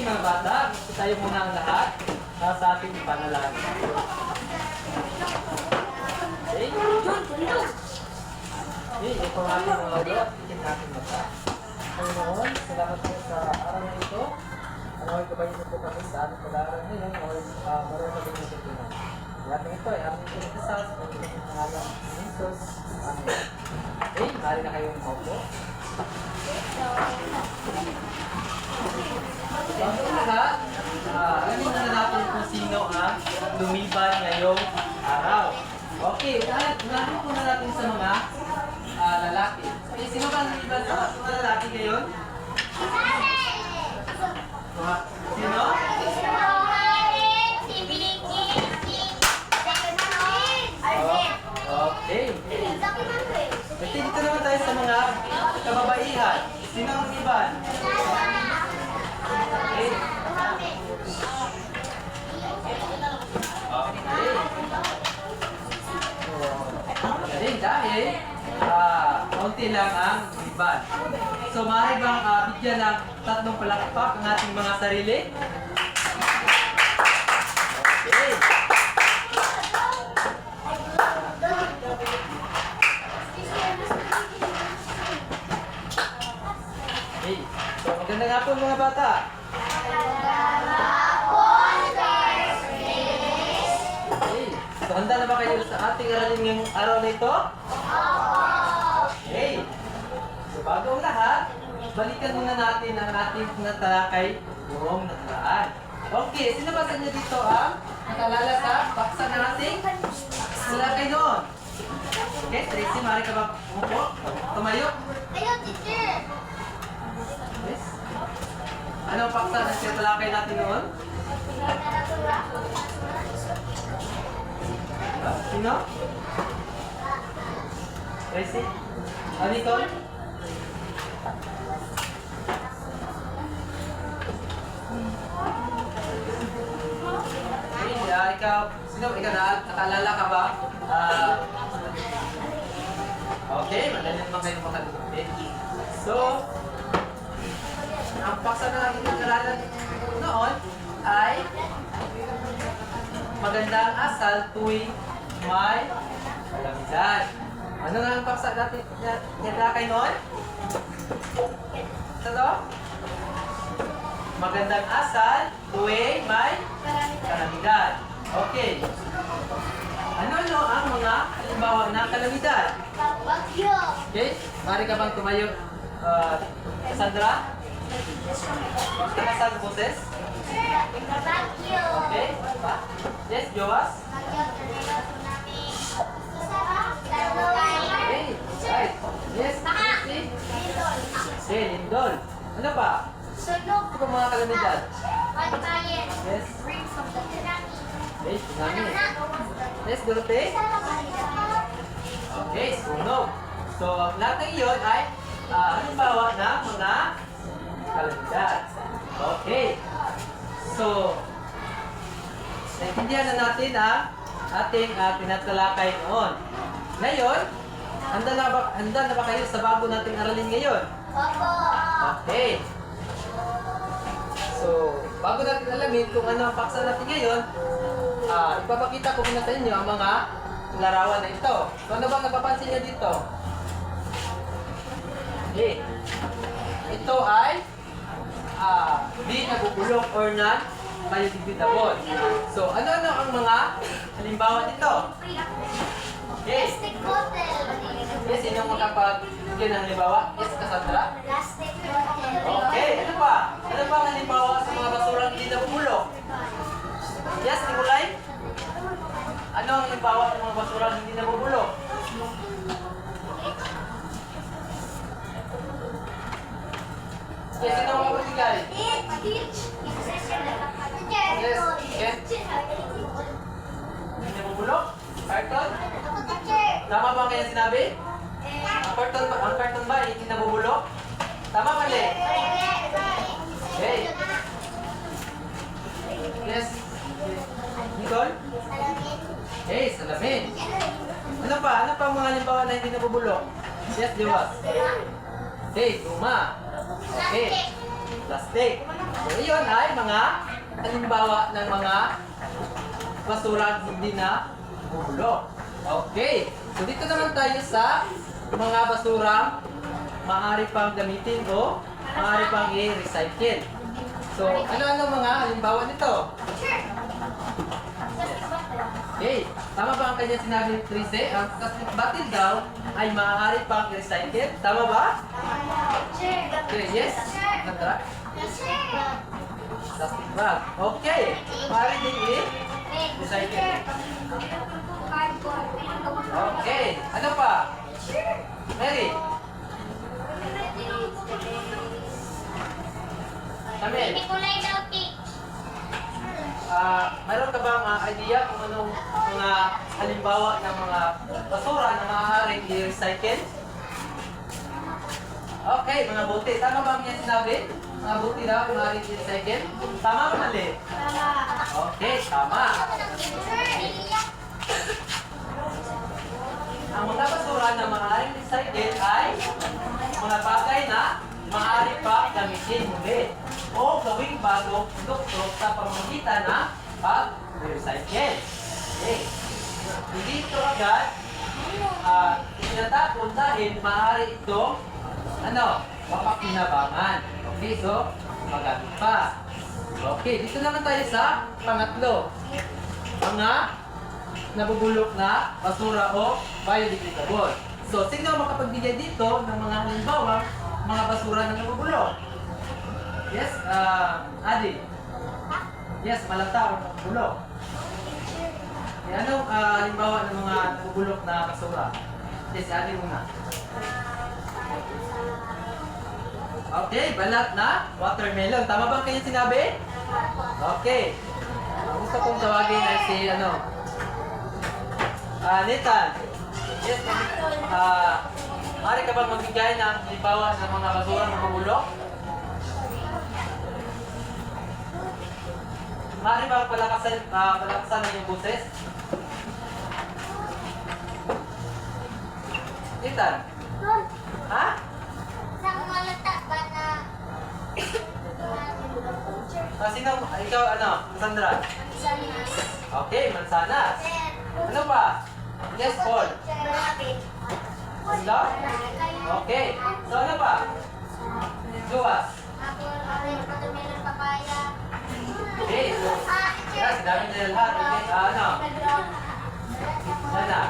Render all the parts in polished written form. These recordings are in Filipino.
mga bata, tayo muna ang lahat sa ating panalangin. Okay? Okay, ito ang ating mga Lord. Ikin natin mata. Panginoon, salamat po sa araw na ito. Ang kabayin niyo po kami sa ating pag-aaral ngayon. Maroon na din natutunan. Lahat ng ito ay aming pinagkasal sa mga pangalan ng Jesus. Amen. Okay, maaari na kayong maupo. Bago na lahat, alamin na natin kung sino ang lumiban ngayong araw. Okay, unahin po na natin sa mga lalaki. Okay, sino ba ang lumiban sa mga lalaki ngayon? Sino? Okay. Kasi dito naman tayo sa mga kababaihan. Sino ang lumiban? Okay. Okay. Dahil kaunti lang ang lumiban. So, maaari bang bigyan ng tatlong palakpak ang ating mga sarili? Okay. Okay. So, maganda nga po mga bata. Okay. So, handa na ba kayo sa ating aralin ngayong araw na ito? Okay. So, bago ang lahat, balikan muna natin ang ating natalakay noong nakaraan. Okay, sino ba sa inyo dito ang nakalala sa paksa ng ating natalakay noon? Okay, Tracy, maaari ka ba umupo? Tumayo? Yes. Anong paksa na natalakay natin noon? Sino? Tracy? Nicole? Ikaw, sino? Ikaw nakalala ka ba? Okay, madali naman kayo makalimutin. So, ang paksa na natin nakalalan noon ay magandang asal tuwing may kalamidad. Ano nga ang paksa natin natalakay noon? Sa to? Magandang asal tuwing may kalamidad. Okay. Ano-ano ang mga halimbawa ng kalamidad? Okay. Mari ka bang tumayo, Cassandra? Cassandra Boses? Okay. Pa? Yes, Joas? Okay. Right. Yes, Christy? Okay, Lindol. Ano pa? Ano pa mga kalamidad? Yes. Okay, tsunami. Yes, Dorothy? Okay, sunog. So, lahat ng iyon ay halimbawa na mga kalamidad. Okay. So, naintindihan na natin ang ating tinatalakay noon. Ngayon, handa na ba kayo sa bago nating aralin ngayon? Okay. So, bago natin alamin kung ano ang paksa natin ngayon, ipapakita ko muna sa inyo ang mga larawan na ito. So, ano bang napapansin nyo dito? Okay. Ito ay di nabubulok or non-biodegradable. So, ano-ano ang mga halimbawa nito? Okay. Yes, sino makapag-bigyan ng halimbawa? Yes, Cassandra? Okay, ano pa? Ano pa ang halimbawa sa mga basurang hindi nabubulok? Yes, Nikolay? Ano ang halimbawa sa mga basurang hindi nabubulok? Yes, sino makapagbigay? Yes, okay. Hindi nabubulok? Carton? Tama ba kaya sinabi? Ang carton ba hindi nabubulok? Tama mali? Okay. Yes. Nicole? Okay, salamin. Ano pa? Ano pa ang mga halimbawa na hindi nabubulok? Yes, Diwas. Okay, guma. Okay. Plastic. So, iyon ay mga halimbawa ng mga basura hindi na bubulok. Okay. So, dito naman tayo sa mga basurang maaari pang gamitin o maaari pang i-recycle. So, ano-ano mga halimbawa nito? Okay. Tama ba ang kanya sinabi ni Trise? Ang plastic bottle daw ay maaari pang i-recycle. Tama ba? Okay, yes? Sandra? Plastic bag. Okay. Maaari din i-recycle. Okay. Ano pa? Mary? Kamil? Mayroon ka bang idea kung anong mga halimbawa ng mga basura na maaaring i-recycle? Okay, mga buti. Tama ba ang yan sinabi? Mga buti daw maaaring i-recycle? Tama ba mali? Okay, tama. Ang mga basura na maaaring recycle ay mga bagay na maaari pa gamitin muli o gawing bagong produkto sa pamamagitan ng pag-recycle. Okay. Hindi ito agad tinatapon dahil maaari itong mapakinabangan. Okay, so magamit pa. Okay, dito naman tayo sa pangatlo. Mga nabubulok na basura o biodegradable. So, sino makapagbigay dito ng mga halimbawa mga basura na nabubulok? Yes, Adi. Yes, malata o nabubulok. Anong halimbawa ng mga nabubulok na basura? Yes, Adi muna. Okay, balat na watermelon. Tama ba ang kanyang sinabi? Okay. Gusto kong tawagin ay si Nathan. Yes, maaari ka bang magbigay ng halimbawa ng mga basura na nabubulok? Maaari bang palakasan ng iyong boses? Nathan? Ha? Sino? Ikaw Sandra? Okay, mansanas. Ano pa? Yes, Paul. Hello? Okay. So ano pa? Luwas. Okay, so yes, dami na lahat. Okay, Sana.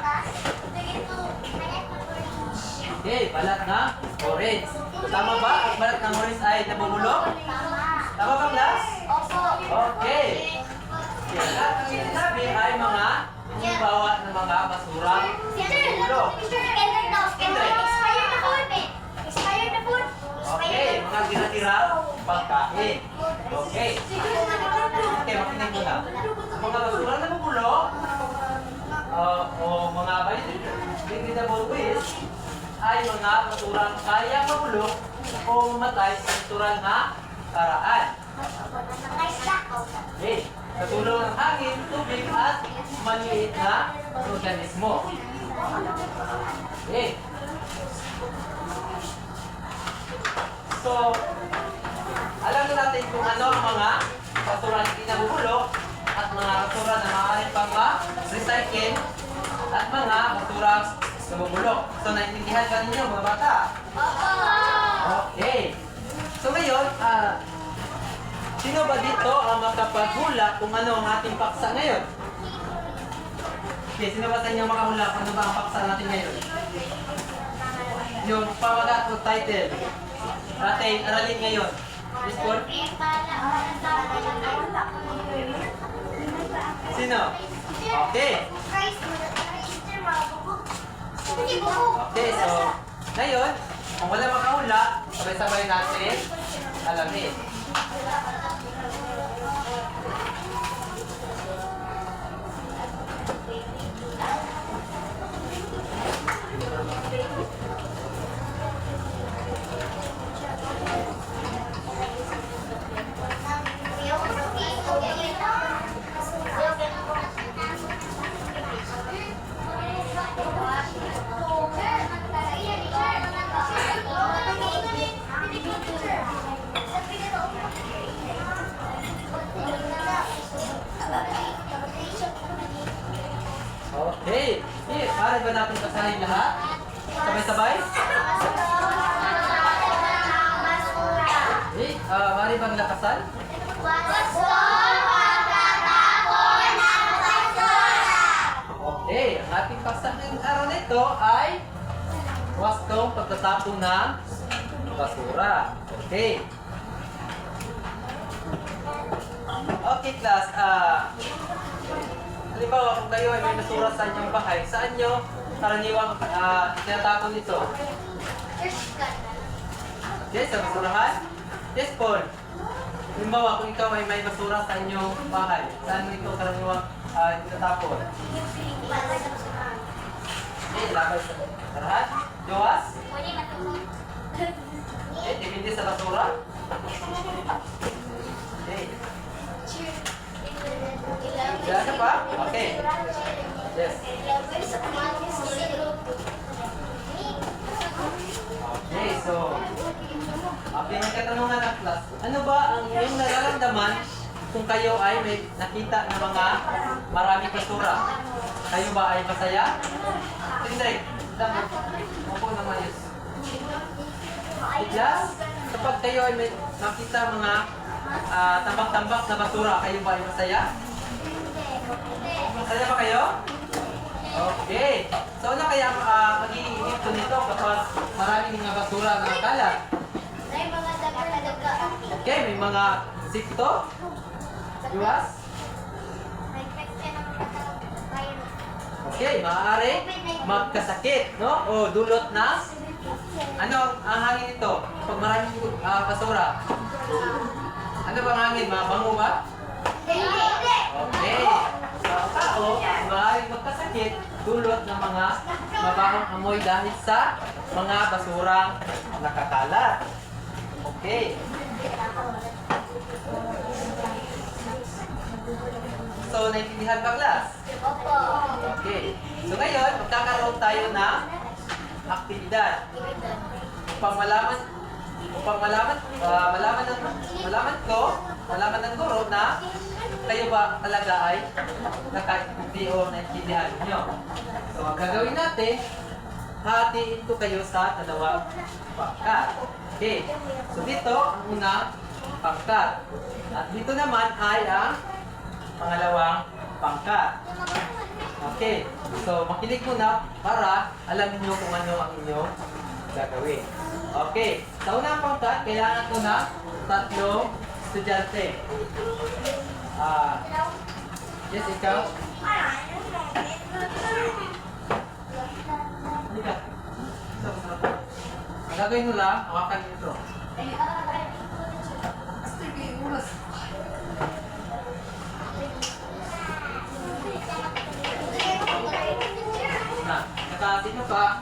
Okay, balat na orange. Tama ba? Ang balat ng orange ay nabubulok? Tama ba, class? Okay. Okay, lahat ng sinabi ay mga halimbawa ng mga basura nabubulok. Okay, mga ginatira pagkain. Okay. Okay, makinig mo na. Mga basura na nabubulok o mga biodegradable waste ay mga basurang kaya mabulok o mamatay sa natural na paraan. Okay. Sa tulong ng hangin, tubig at maliit na organismo. Okay. So, alam na natin kung ano ang mga basura na pinabubulok at mga basura na maaaring pang ma-recycle at mga basura na bubulok. So, naintindihan ba ninyo mga bata? Okay. So, ngayon, sino ba dito ang makapaghula kung ano ang ating paksa ngayon? Okay, sino ba sa inyo makahula kung ano ba ang paksa natin ngayon? Yung pamagat o title ating aralin ngayon. Miss Paul? Sino? Okay. Okay, so ngayon, kung wala makahula, sabay-sabay natin alamin. ba natin basahin lahat? Sabay-sabay? Okay, maaari bang lakasan? Okay, ang ating paksa ngayong araw na ito ay wastong pagtatapon ng basura. Okay. Okay, class. Halimbawa, kung kayo ay may basura sa inyong bahay, saan nyo karaniwang tinatapon ito? Okay, sa basurahan? Yes, Paul. Halimbawa, kung ikaw ay may basura sa inyong bahay, saan mo ito karaniwang tinatapon? Okay, labay sa basurahan. Joas? Okay, depende sa basura. Okay. Ano pa? Okay. Yes. Okay, so okay, may katanungan ng class. Ano ba ang iyong nararamdaman kung kayo ay may nakita na mga maraming basura? Kayo ba ay masaya? Hindi. Opo naman, yes. Class, kapag kayo ay may nakita mga tambak-tambak na basura, kayo ba ay masaya? Masaya ba kayo? Okay. So ano kaya magiging ito nito kapag maraming mga basura na kalat? Okay, may mga sikto? Iwas? Okay, maaari magkasakit, no? O dulot na? Ano ang hangin ito? Pag maraming basura? Ano bang hangin? Mabango ba? Okay. So, ang tao, maaaring magkasakit dulot ng mga mabahong amoy dahil sa mga basurang nakakalat. Okay. So, naintindihan ba, class? Okay. So, ngayon, magkakaroon tayo ng aktibidad. Upang malaman ng guro na kayo ba talaga ay nakaintindi o naintindihan nyo. So, ang gagawin natin, hatiin ko kayo sa dalawang pangkat. Okay. So, dito ang unang pangkat. At dito naman ay ang pangalawang pangkat. Okay. So, makinig muna para alam niyo kung ano ang inyong gagawin. Okay. Sa unang pangkat, kailangan ko na 3 estudyante. Yes, ikaw? Halika. Ang gagawin mo lang, hawakan nyo ito. Na, sino pa?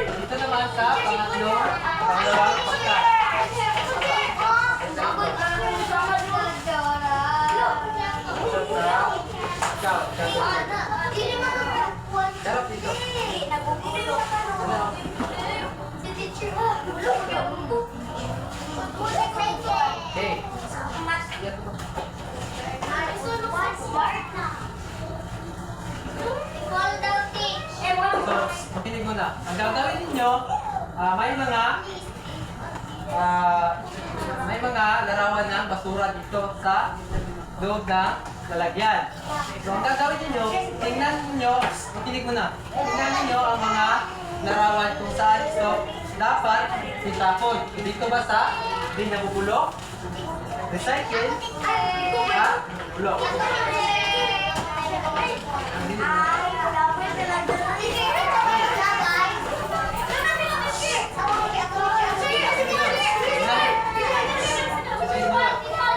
Dito naman sa pangalawang pangkat. Sarap dito. Okay. So, makinig mo na. Ang gagawin ninyo, may mga larawan ng basura dito sa loob na lalagyan. So, ang gagawin ninyo, tingnan ninyo, makinig mo na. Tingnan ninyo ang mga larawan kung saan ito dapat itapon. Dito ba sa di nabubulok? Recycle? Bulok.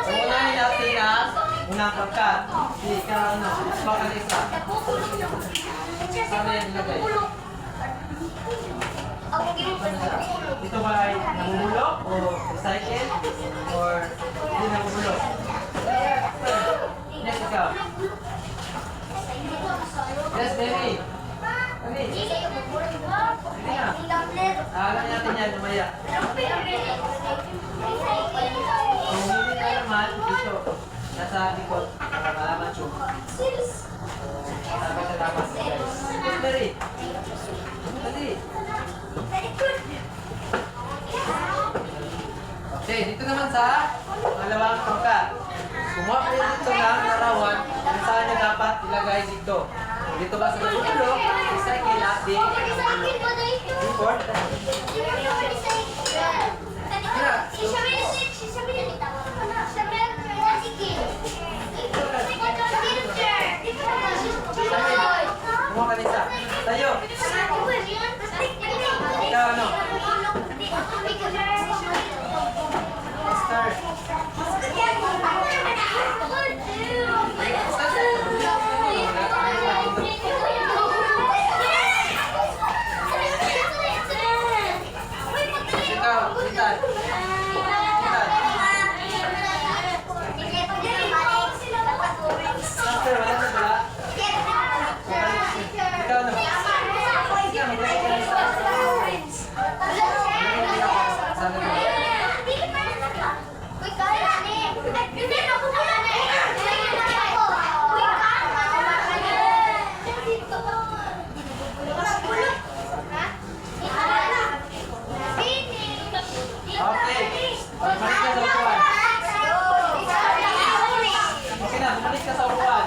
Unahin natin ang unang pangkat. Ika, bakal isa. Sana yan ilagay. Ito ba ay nabubulok o recycle or hindi nabubulok? Alam natin yan, lumaya. Kung hindi tayo naman, dito. Nasa likod. Para malaman siya. Sabi sa tama si guys. Dali. Dali. Okay, dito naman sa pangalawang pangkat. Kumuha kayo dito ng larawan kung saan nyo dapat ilagay dito. Dito ba sa ulo, recycle natin import. Kumuha ka nisa. Tayo. Ikaw ano? Start. Ikaw, Ethan. Master, wala na wala. Ikaw ano? Ikaw, maglagay ka ng sana mo. Okay. Bumalik ka sa upuan. Okay na, bumalik ka sa upuan.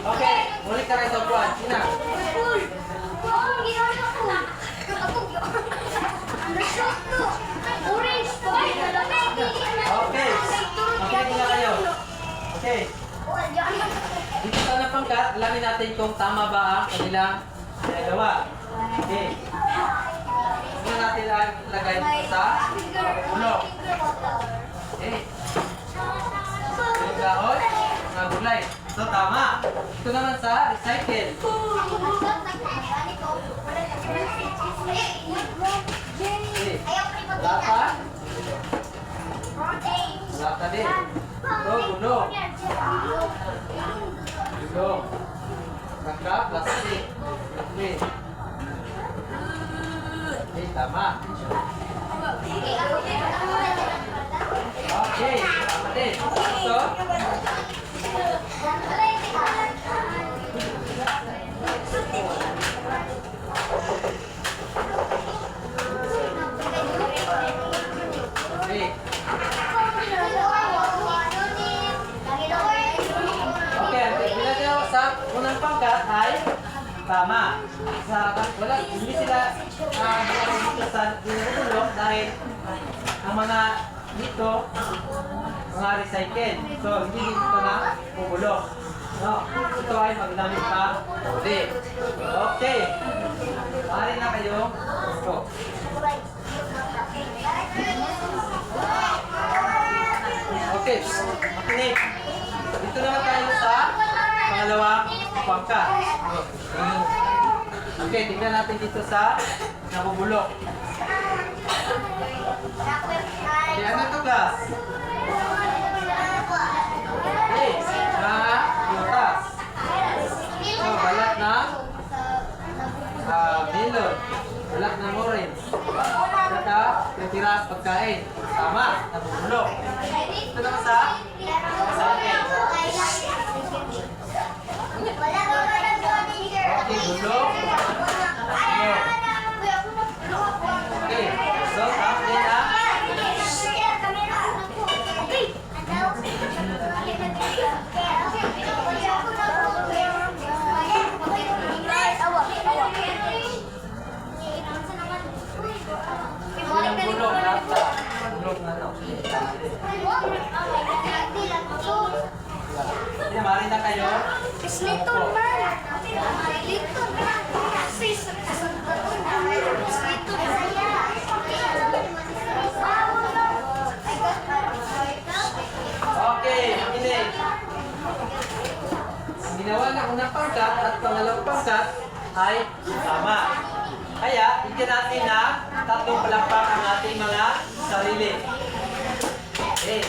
Okay, bumalik ka rin sa upuan. Sina? Okay. Makinig na kayo. Okay. Dito sa napangkat, alamin natin kung tama ba ang kanilang ginagawa. Okay. Sino natin lagay dito sa ulo? Okay. Yung dahon, mga gulay. So, tama. Ito naman sa recycle. Okay. Lata. Lata din. Ito, gulong. Gulong. Kaka, plastic. Okay. Okay, tama. Okay, tama din. Ito. Okay. Okay, pinagawa sa unang pangkat ay tama. Wala, hindi sila dito sa dinulog dahil ang mga dito, mga recycle. So, hindi dito na bubulok. No, ito ay magdamit pa ulit. Okay. Mari na kayo. Ito. Okay. Makinig. Dito naman tayo sa pangalawang pangkat. Okay, tingnan natin dito sa nabubulok. Okay, ano ito class? Okay, mga butas. So, balat na melon. Balat na orange. Saka, tira pagkain. Tama, nabubulok. Ito naman sa akin. Okay, bulok. Okay, so tama din na. Bulok na. Bulok na lang. Mari na kayo. Little man. Little man. Okay, makinig. Ang ginawa ng unang pangkat at pangalawang pangkat ay tama. Kaya, bigyan natin na tatlong palakpak ang ating mga sarili. Okay.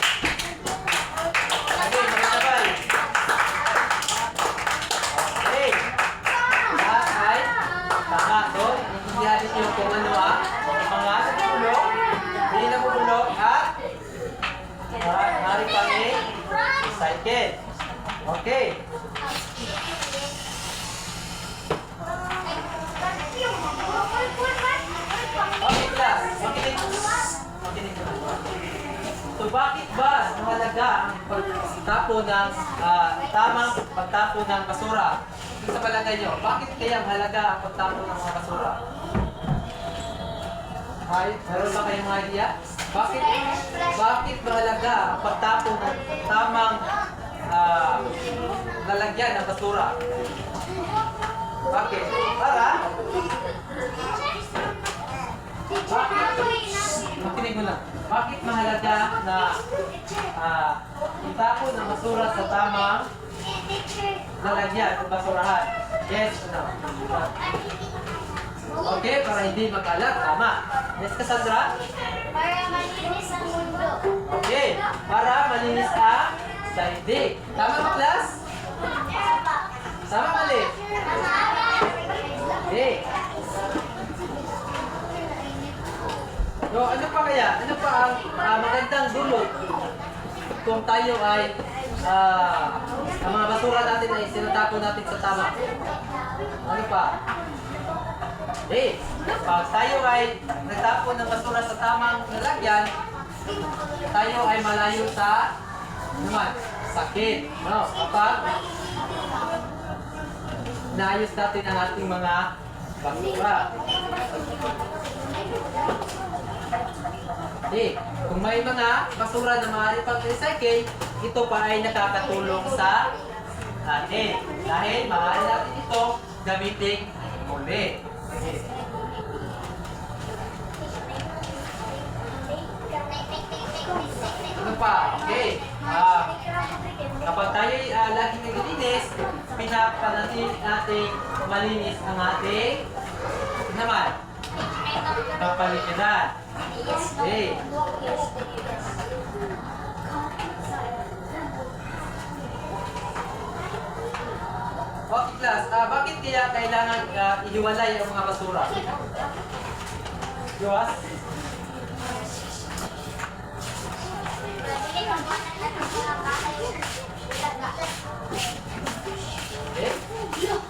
Okay, magsabay. Okay. Lahat ay pagtapo ng tamang pagtapo ng basura. Ito sa palagay nyo, bakit kaya mahalaga ang pagtapo ng mga basura? Ay, meron ba kayong mga idea? Bakit mahalaga ang pagtapo ng tamang lalagyan ng basura? Bakit? Makinig mo lang. Bakit mahalaga na itapon ng basura sa tamang lalagyan ng basurahan? Yes o no? Okay, para hindi magkalat. Tama. Yes, Cassandra? Para malinis ang mundo. Okay, para malinis ang daigdig. Tama ba, class? Tama, mali? Okay. So, ano pa kaya? Ano pa ang magandang dulot kung tayo ay ang mga basura natin ay sinatapon natin sa tama? Ano pa? Pag tayo ay nagtapon ng basura sa tamang lalagyan, tayo ay malayo sa naman, sakit. No? Kapag naayos natin ang ating mga basura. Kung may mga basura na maaari pang recycle, ito pa ay nakakatulong sa atin. Dahil maaari natin ito gamitin muli. Ano pa? Okay. Kapag tayo laging naglilinis, pinapanatili natin malinis ang ating naman kapaligiran. Okay. Okay, class. Bakit kaya kailangan ihiwalay ang mga basura? Yoas? Okay?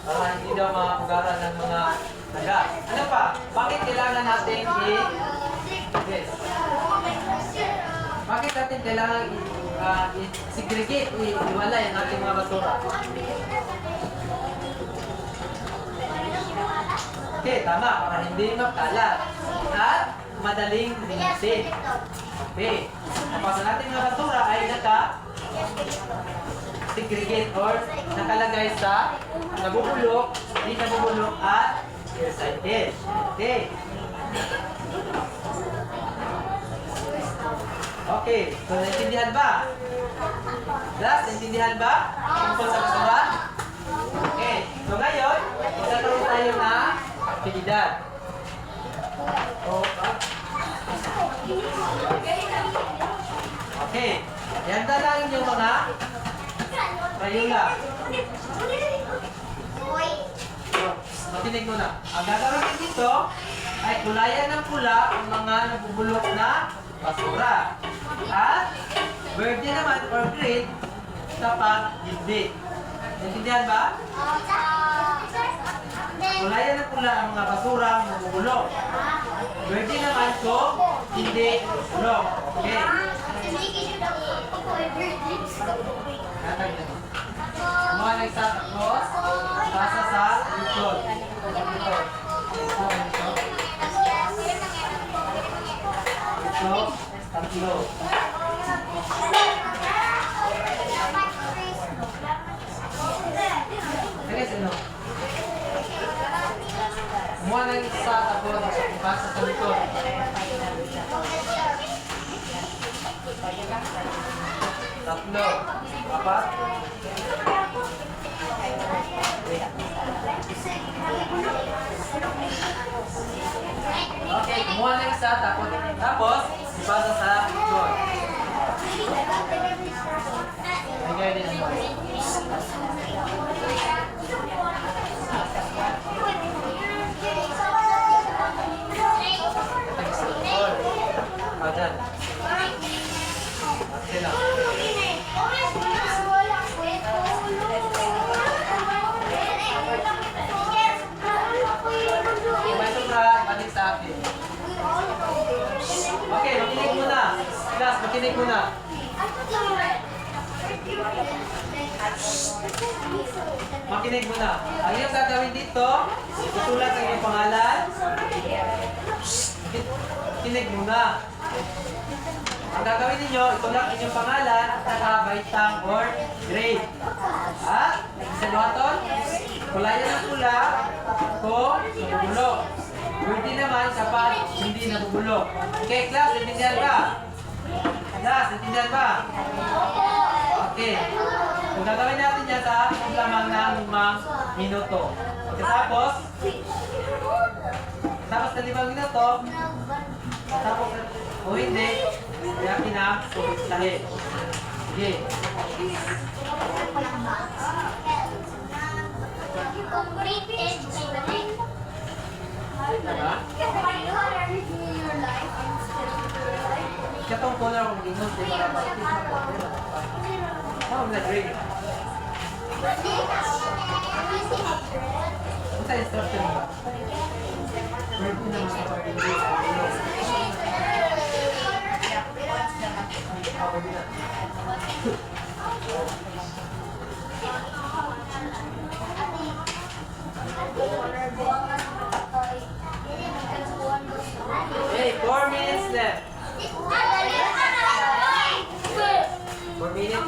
Para hindi daw makapugaran ng mga daga. Ano pa? Bakit kailangan natin Yes. Bakit natin kailangan i-segregate, iwalay ang ating mga basura? Okay, tama. Para hindi magkalat at madaling linisin. Okay. Kapag ang ating mga basura ay segregate or nakalagay sa nabubulok, hindi nabubulok at recycle. Okay. Okay, so naintindihan ba? Class, naintindihan ba? Tungkol sa basura? Okay, so ngayon, magkakaroon tayo na aktibidad. Okay, ihanda lang yung mga Crayola. Makinig mo na. Ang gagawin dito ay kulayan ng pula ang mga nabubulok na basura. At verde naman or green kapag hindi. Naintindihan ba? Kulayan ng pula ang mga basura ang nabubulok. Verde naman kung hindi bulok. Okay. Kumuha ng isa tapos pasa sa likod. Ito, tatlo. Guys, ano? Kumuha ng isa tapos pasa sa likod. Tatlo. Apat. Okay, kumuha ng isa tapos ipasa sa likod. Bigay din mo. Ayan. Okay na. May sobra, balik sa akin. Okay, makinig muna. Class, makinig muna. Makinig muna. Ang iyong gagawin dito, isusulat ang iyong pangalan. Kinig muna. Ang gagawin ninyo, itulat ang inyong pangalan at saka baitang or grade. At, sa buhaton, kulayan ng pula kung nabubulok. Pwede naman kapag hindi nabubulok. Okay, class, intindihan ba? Class, intindihan ba? Okay. Kung gagawin natin yan sa lamang ng 5 minuto. Tapos na 5 minuto, tapos o hindi, yakin na lahi. Sige. Diba? Katong color kung ginos, di ba? Oh, nag-ring. Ano sa instruction ba? Pwede na makapag-ring. Hey, 4 minutes left. 4 minutes.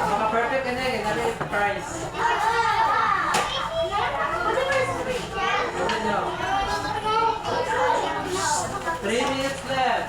Maka-perfect ka na eh. Nabi yung prize. Ano nyo? 3 minutes left.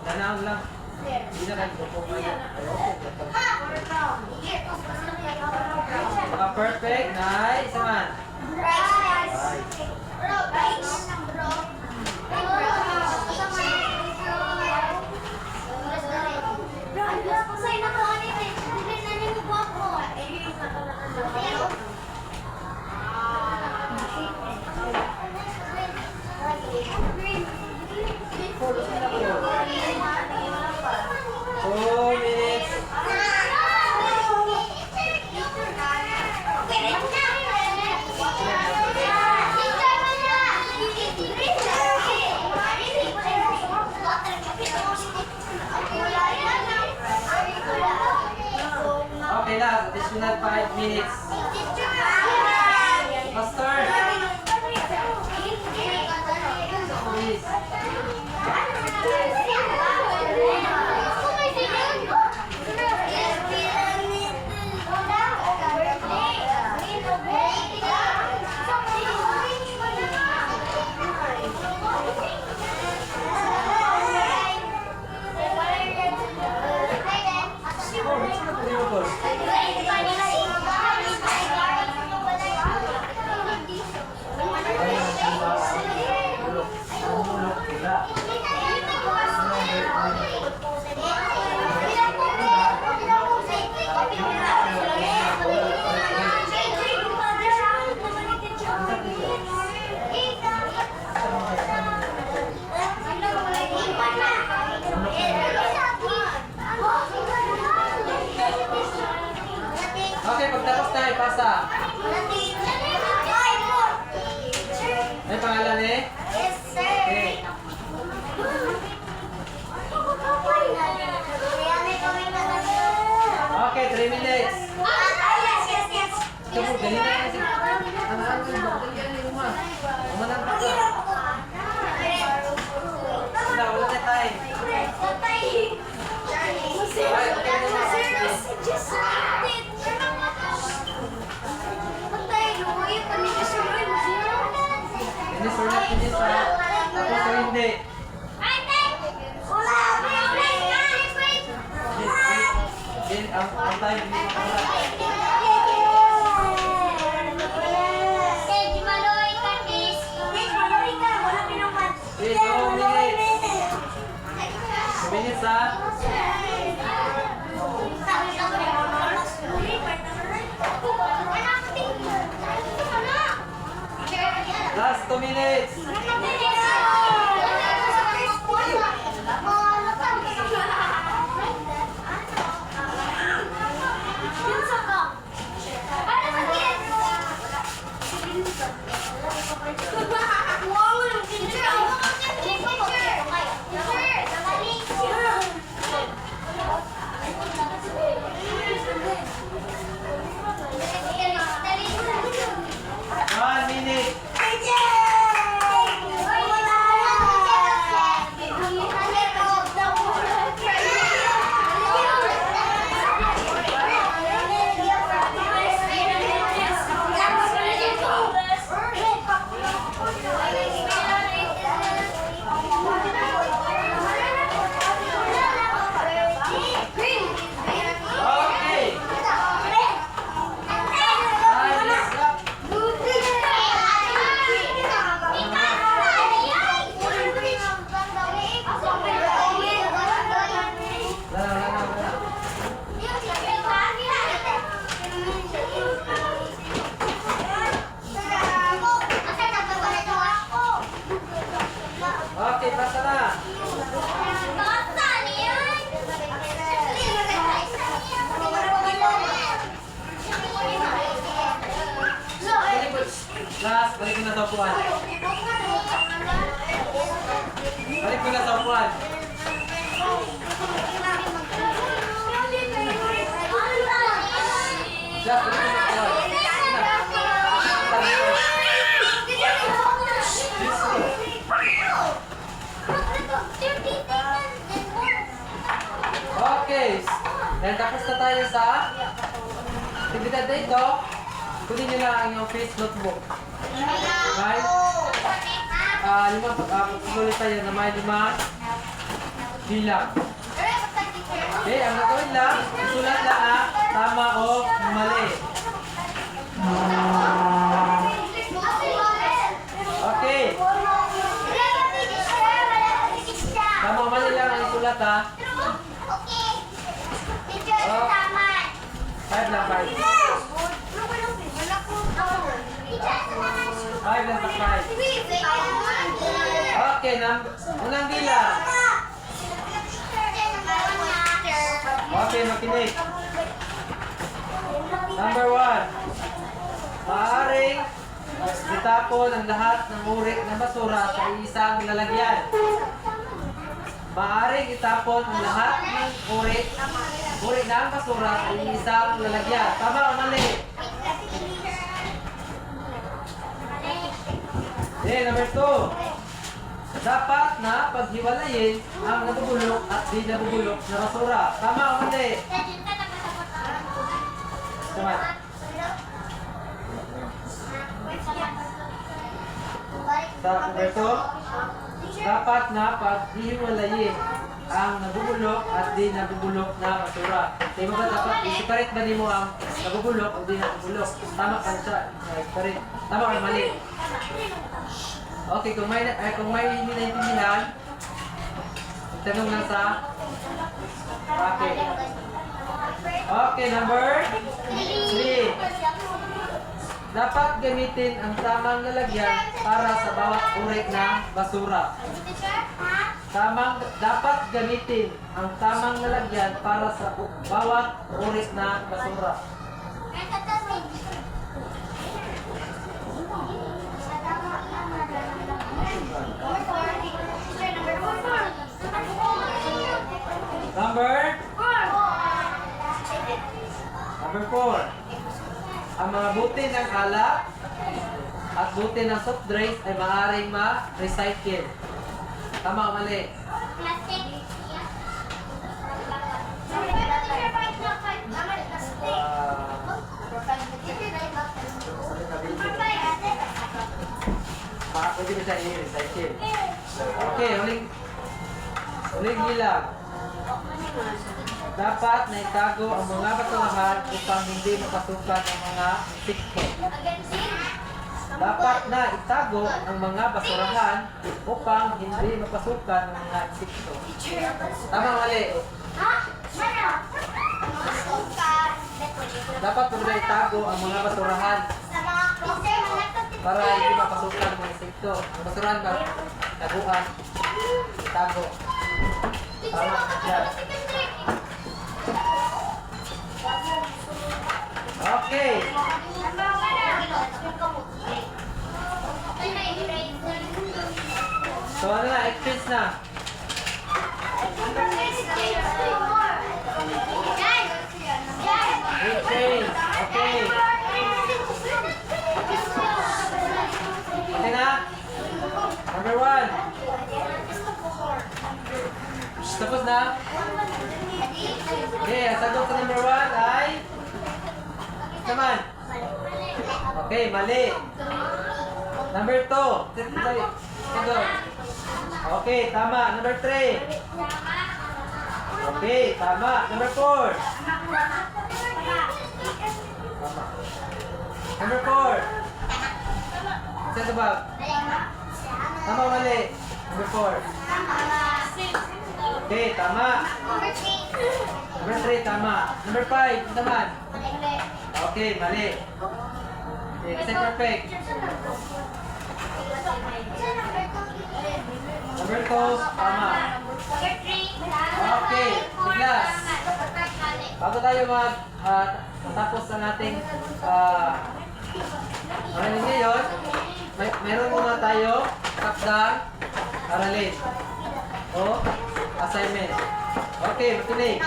Nanawag lang. Hindi na kayo po perfect. Nice. Isa man. Okay na, additional 5 minutes. Pastor! Please. Okay, pagtapos tayo, pasa. May pangalan eh? Yes, sir. Okay. 3 minutes. Yes. Ito po, ganito na kasi. Ang dali yung uma. Umanang pa ka. Wala na time. Finish or not finish ha? Tapos o hindi? Then, ang time, hindi mo kamara. Okay, 2 minutes. 2 minutes ha? Last 2 minutes. One minute. Okay. Time is up. Wala. Okay, basta na. Last, balik ko na sa upuan. Balik ko na sa upuan. Last, balik ko na sa upuan. Okay. Then tapos na tayo sa aktibidad na ito. Kunin nyo lang ang inyong face notebook. Okay? Pagsulit tayo na may 5 bilang. Okay, ang gagawin lang, isulat lang tama o mali. Okay. Tama o mali lang ang isulat ha. 5 lang, 5. 5 lang sa 5. Okay, unang bilang. Okay, makinig. Number 1. Maaaring itapon ang lahat ng uri ng basura sa isang lalagyan. Maaaring itapon ang lahat ng uri ng basura sa isang lalagyan. Tama o mali? Okay, number 2. Dapat na paghiwalayin ang nabubulok at di nabubulok na basura. Tama o mali? Tama. Sa number 2. Dapat na paghiwalayin ang nabubulok at di nabubulok na basura. Kaya mo ba dapat i-separate ba nimo ang nabubulok o di nabubulok? Tama ka siya. Separate. Tama o mali? Okay, kung may hindi naintindihan, tanong lang sa okay. Okay, number 3. Dapat gamitin ang tamang lalagyan para sa bawat uri ng basura. Dapat gamitin ang tamang lalagyan para sa bawat uri ng basura. Number Number 4. Ang mga buti ng alak at buti ng soft drinks ay maaaring ma-recycle. Tama o mali? Pwede mo siya i-recycle. Okay, huling bilang. Dapat na itago ang mga basurahan upang hindi mapasukan ng mga insekto. Dapat na itago ang mga basurahan upang hindi mapasukan ng mga insekto. Tama o mali? Dapat na itago ang mga basurahan para hindi mapasukan ng mga insekto. Ang basurahan ba? Taguan. Itago. Tama. Yan. Okay. So ano na? Experience na. Experience. Okay. Okay na? Number 1. Tapos na? Okay, ang sagot sa number 1 ay... Naman. Okay, mali. Number 2. Sagot. Okay, tama. Number 3. Okay, tama. Number 4. Tama. Number 4. Sa ba? Tama o mali? Number 4. Okay, tama. Number 3, tama. Number 5, naman. Okay, mali. Okay, kasi perfect. Number 2, tama. Okay, siglas. Bago tayo tapos ang ating aralin ngayon, meron muna tayo takdang aralin o assignment. Okay, makinig.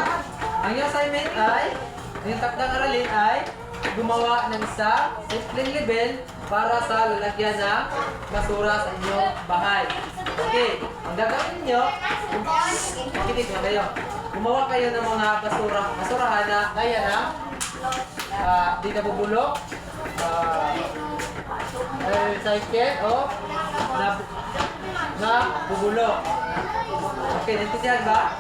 Ang iyong assignment ay, yung takdang aralin ay gumawa ng isang simpleng level para sa lalagyan ng basura sa inyong bahay. Okay, ang gagawin ninyo, makinig na kayo. Gumawa kayo ng mga basurahan na gaya ng di nabubulok, recycle o na bubulok. Okay, naintindihan ba?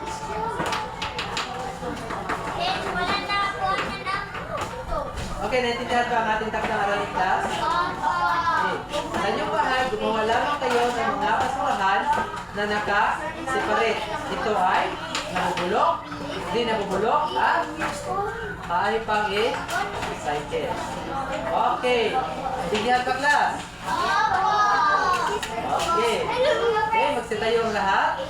Okay, naintindihan ba ang ating takdang aralin class? Okay. Sa inyong bahay, gumawa lamang kayo ng mga basurahan na naka-separate. Ito ay nabubulok, hindi nabubulok, at maaari pang i-recycle. Okay. Naintindihan ba class? Okay. Okay, magsitayo ang lahat.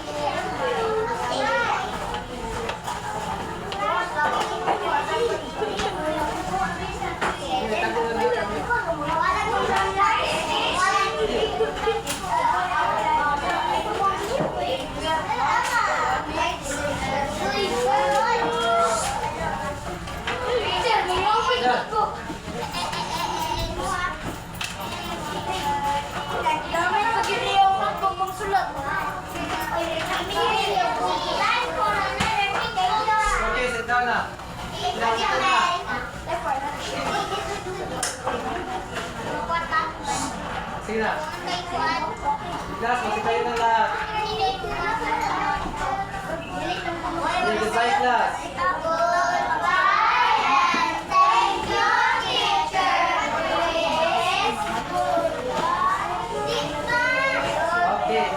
Okay, sit down na. Sige na. Class, magsitayo ng lahat. Okay, goodbye class. Okay.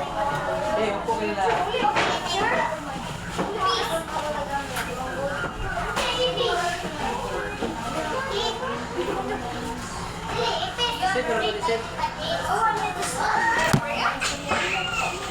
Okay, upo kayo lahat. Sit, pero sit.